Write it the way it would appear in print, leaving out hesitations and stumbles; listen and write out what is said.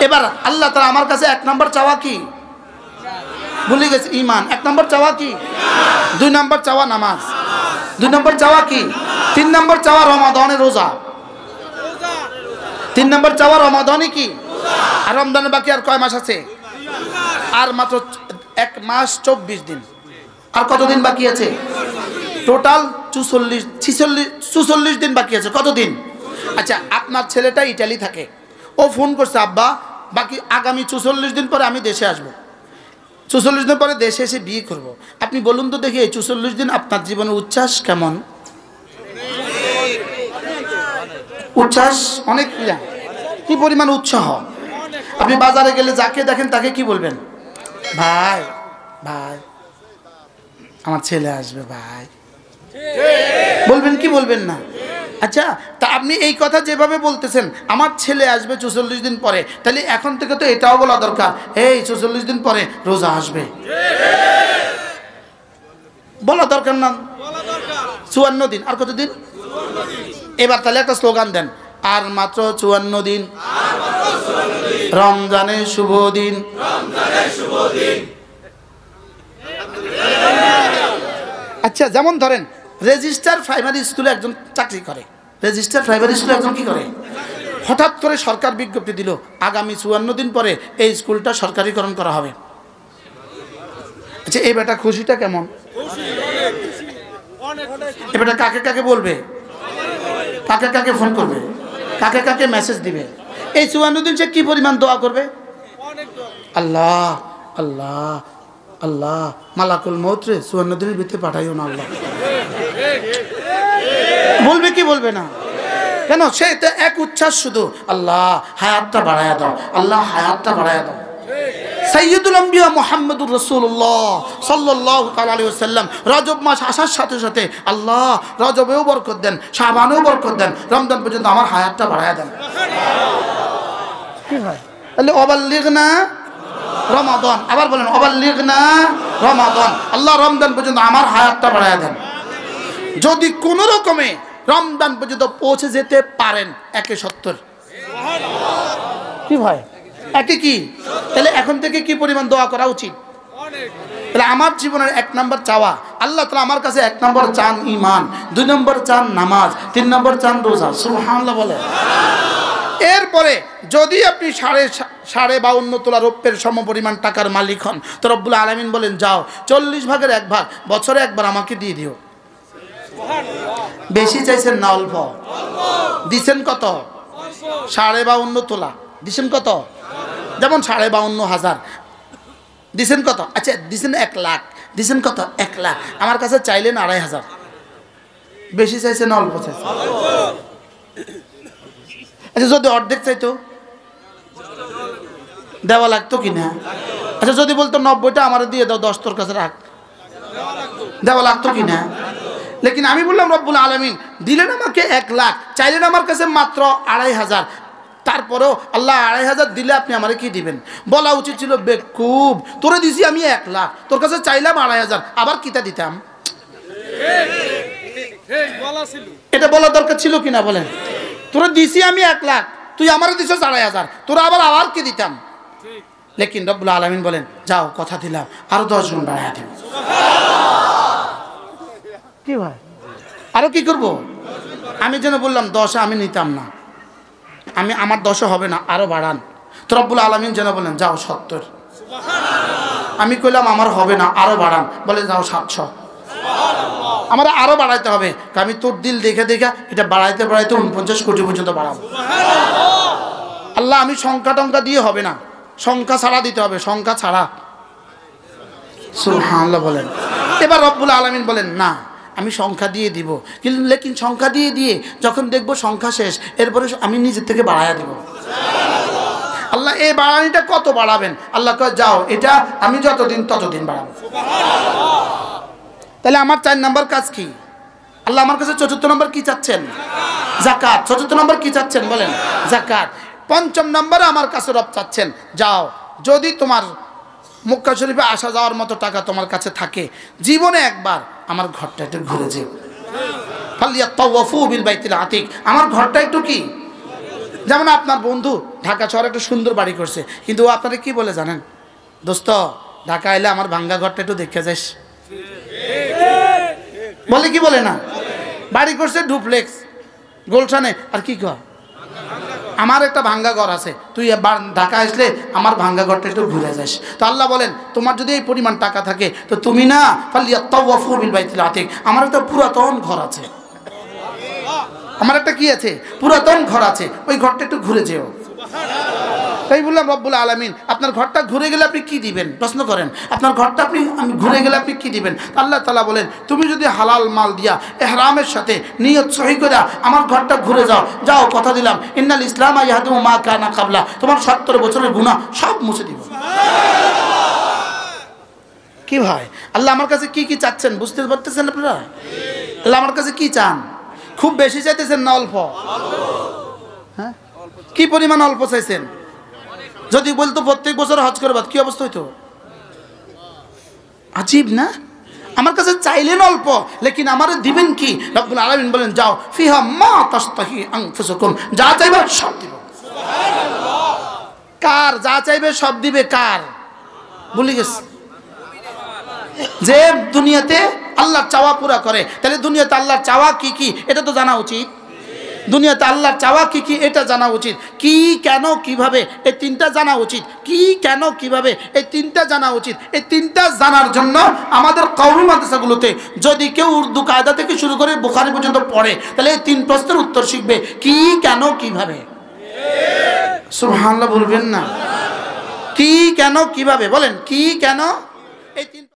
এবার আল্লাহ তাআলা আমার কাছে এক নম্বর চাওয়া কি? ভুলে গেছে, ঈমান। এক নম্বর চাওয়া কি? দুই নম্বর চাওয়া নামাজ। দুই নম্বর চাওয়া কি? তিন নম্বর চাওয়া রমাদানের রোজা। তিন নম্বর চাওয়া রমাদানে কি? আর রমজানের বাকি আর কয় মাস আছে? আর মাত্র 1 মাস 24 দিন। আর কতদিন বাকি আছে? টোটাল 44 দিন বাকি আছে। কত দিন? আচ্ছা, আপনার ছেলেটা ইটালি থাকে, ও ফোন করছে, আব্বা বাকি আগামী 44 দিন পরে আমি দেশে আসবো, 44 দিন পরে দেশে এসে বিয়ে করব। আপনি বলুন তো দেখি, এই 44 দিন আপনার জীবনের উচ্ছ্বাস কেমন? উচ্ছ্বাস অনেক, কি পরিমাণ উৎসাহ। আপনি বাজারে গেলে যাকে দেখেন তাকে কি বলবেন? ভাই ভাই আমার ছেলে আসবে ভাই, বলবেন কি বলবেন না? আচ্ছা, তা আপনি এই কথা যেভাবে বলতেছেন, আমার ছেলে আসবে 44 দিন পরে, তাহলে এখন থেকে তো এটাও বলা দরকার, এই 44 দিন পরে রোজা আসবে, বলা দরকার না? 54 দিন। আর কত দিন? এবার তাহলে একটা স্লোগান দেন, আর মাত্র 54 দিন, রমজানের শুভ দিন। আচ্ছা, যেমন ধরেন রেজিস্টার প্রাইমারি স্কুলে একজন চাকরি করে, রেজিস্টার প্রাইমারি স্কুলে একজন কি করে, হঠাৎ করে সরকার বিজ্ঞপ্তি দিল আগামী 54 দিন পরে এই স্কুলটা সরকারিকরণ করা হবে। আচ্ছা, এই বেটা খুশিটা কেমন? এই বেটা কাকে কাকে বলবে, কাকে কাকে ফোন করবে, কাকে কাকে মেসেজ দিবে? এই 54 দিন সে কি পরিমাণ দোয়া করবে? আল্লাহ আল্লাহ আল্লাহ, মালাকুল মউত রে 54 দিনের ভিতরে পাঠাইও না আল্লাহ, বলবে কি বলবে না? কেন? সে এক উচ্ছ্বাস শুধু, আল্লাহ হায়াতটা বাড়ায়া দাও, আল্লাহ হায়াতটা বাড়ায়া দাও। সাইয়্যিদুল আম্বিয়া মুহাম্মদুর রাসূলুল্লাহ সাল্লাল্লাহু আলাইহি ওয়াসাল্লাম রজব মাস আসার সাথে সাথে আল্লাহ রজবেও বরকত দেন, শাবানেও বরকত দেন, রমজান পর্যন্ত আমার হায়াতটা বাড়ায়া দেন। কি হয়? তাহলে অবাল্লিগনা রমাদান, আবার বলেন অবাল্লিগনা রমাদান, আল্লাহ রমজান পর্যন্ত আমার হায়াতটা বাড়ায়া দেন। যদি কোনো রকমে রমজান পর্যন্ত পৌঁছে যেতে পারেন, 170। কি ভাই? একে কি? তাহলে এখন থেকে কি পরিমাণ দোয়া করা উচিত? তাহলে আমার জীবনের 1 নম্বর চাওয়া, আল্লাহ তাআলা আমার কাছে 1 নম্বর চান ঈমান, 2 নম্বর চান নামাজ, 3 নম্বর চান রোজা। সুবহানাল্লাহ বলে। এরপরে যদি আপনি 52.5 তোলা রৌপ্যের সমপরিমাণ টাকার মালিক হন, তো রব্বুল আলামিন বলেন যাও 40 ভাগের 1 ভাগ বছরে একবার আমাকে দিয়ে দিও। বেশি চাইছেন না অল্প? দিছেন কত? 52.5 তোলা দিছেন কত? যেমন 52,500 দিছেন কত? আচ্ছা, দিছেন 1 লাখ, দিছেন কত? 1 লাখ। আমার কাছে চাইলেন 2,500, বেশি চাইছেন না অল্প চাইছেন? আচ্ছা, যদি অর্ধেক চাইতো দেওয়া লাগতো কিনা? আচ্ছা, যদি বলতো 90টা আমার দিয়ে দাও, 10 তোর কাছে রাখ, দেওয়া লাগতো কিনা? লেকিন আমি বললাম রব্বুল আলামিন দিলেন আমাকে 1 লাখ, চাইলেন আমার কাছে মাত্র 2,500, তারপরেও আল্লাহ 2,500 দিলে আপনি আমারে কি দিবেন? বলা উচিত ছিল বেকুব, তোরে দিছি আমি 1 লাখ, তোর কাছে চাইলাম 2,500, আবার কিটা দিতাম? এটা বলা দরকার ছিল কিনা বলেন? তোরে দিছি আমি 1 লাখ, তুই আমারে দিছিস 2,500, তোরা আবার কি দিতাম? লেকিন রব্বুল আলামিন বলেন যাও কথা দিলাম, আরো 10 গুণ বাড়ায়া দিব। কি ভাই, আরো কি করব? আমি যেন বললাম 10 আমি নিতাম না, আমার 10 হবে না, আরো বাড়ান। তো রব্বুল আলামিন যেন বলেন যাও 70। আমি কইলাম আমার হবে না, আরো বাড়ান, বলে যাও 700। আমার আরো বাড়াইতে হবে, আমি তোর দিল দেখে দেখে এটা বাড়াইতে বাড়াইতে 49 কোটি পর্যন্ত বাড়াবো। আল্লাহ আমি সংখ্যা টংখ্যা দিয়ে হবে না, সংখ্যা ছাড়া দিতে হবে, সংখ্যা ছাড়া। সুবহানাল্লাহ বলেন। এবার রব্বুল আলামিন বলেন না আমি সংখ্যা দিয়ে দিব, কিন্তু লেকিন সংখ্যা দিয়ে দিয়ে যখন দেখবো সংখ্যা শেষ, এরপরে আমি নিজের থেকে বাড়াইয়া দিব। আল্লাহ এই বাড়ানিটা কত বাড়াবেন? আল্লাহ কয় যাও এটা আমি যতদিন ততদিন বাড়াবো। তাহলে আমার 4 নম্বর কাজ কি? আল্লাহ আমার কাছে 4র্থ নম্বর কি চাচ্ছেন? যাকাত। 4র্থ নম্বর কি চাচ্ছেন বলেন? যাকাত। 5ম নম্বরে আমার কাছে রব চাচ্ছেন যাও যদি তোমার মক্কা শরীফে আসা যাওয়ার মতো টাকা তোমার কাছে থাকে, জীবনে একবার আমার ঘরটা একটু ঘুরে যেও। ফালিয়াতাওয়াফু বিল বাইতিল আতিক, আমার ঘরটা একটু কি যেমন আপনার বন্ধু ঢাকা শহরে একটা সুন্দর বাড়ি করছে, কিন্তু ও আপনারা কি বলে জানেন? দোস্ত ঢাকা এলে আমার ভাঙ্গা ঘরটা একটু দেখে যাস, বলে কি বলে না? বাড়ি করছে ডুপ্লেক্স গোলশানে, আর কি কয় আমার একটা ভাঙ্গা ঘর আছে, তুই ঢাকা আসলে আমার ভাঙ্গা ঘরটা একটু ঘুরে যাস। তো আল্লাহ বলেন তোমার যদি এই পরিমাণ টাকা থাকে তো তুমি না ফালিয়াত্তাওয়াফু বিল বাইতিল আতিক, আমার একটা পুরাতন ঘর আছে, আমার একটা কি আছে পুরাতন ঘর আছে, ওই ঘরটা একটু ঘুরে যেও। তাই বললাম রব্বুল আলামিন আপনার ঘরটা ঘুরে গেলে আপনি কি দিবেন? প্রশ্ন করেন আপনার ঘরটা আপনি ঘুরে গেলে আপনি কি দিবেন? আল্লাহ তাআলা বলেন তুমি যদি হালাল মাল দিয়া ইহরামের সাথে নিয়ত সহি করে আমার ঘরটা ঘুরে যাও, যাও কথা দিলাম ইন্নাল ইসলামা ইয়াহদু মা কানা কাবলা, তোমার 70 বছরের গুনাহ সব মুছে দিব। কি ভাই আল্লাহ আমার কাছে কি কি চাচ্ছেন বুঝতে পারতেছেন আপনারা? আল্লাহ আমার কাছে কি চান? খুব বেশি চাইতেছেন না অল্প? হ্যাঁ কি পরিমাণ অল্প চাইছেন? যদি বলতো প্রত্যেক বছর হজ করবা কি অবস্থা হইতো? আজীব না? আমার কাছে চাইলেন অল্প, লেকিন আমারে দিবেন কি? রব্বুল আলামিন বলেন যাও ফিহা মা তাশতাহি আনফুসুকুম, যা চাইবে সব দিব। সুবহানাল্লাহ। কার যা চাইবে সব দিবে? কার? ভুলে গেছে যে দুনিয়াতে আল্লাহর চাওয়া পুরা করে, তাহলে দুনিয়াতে আল্লাহর চাওয়া কি কি এটা তো জানা উচিত। দুনিয়াতে আল্লাহর চাওয়া কি কি এটা জানা উচিত। কি কেন কিভাবে এই তিনটা জানা উচিত। কি কেন কিভাবে এই তিনটা জানা উচিত। এই তিনটা জানার জন্য আমাদের কওমি মাদ্রাসাগুলোতে যদি কেউ উর্দু কায়দা থেকে শুরু করে বুখারী পর্যন্ত পড়ে, তাহলে এই তিন প্রশ্নের উত্তর শিখবে কি কেন কিভাবে। সুবহানাল্লাহ বলবেন না? কি কেন কিভাবে বলেন, কি কেন এই তিন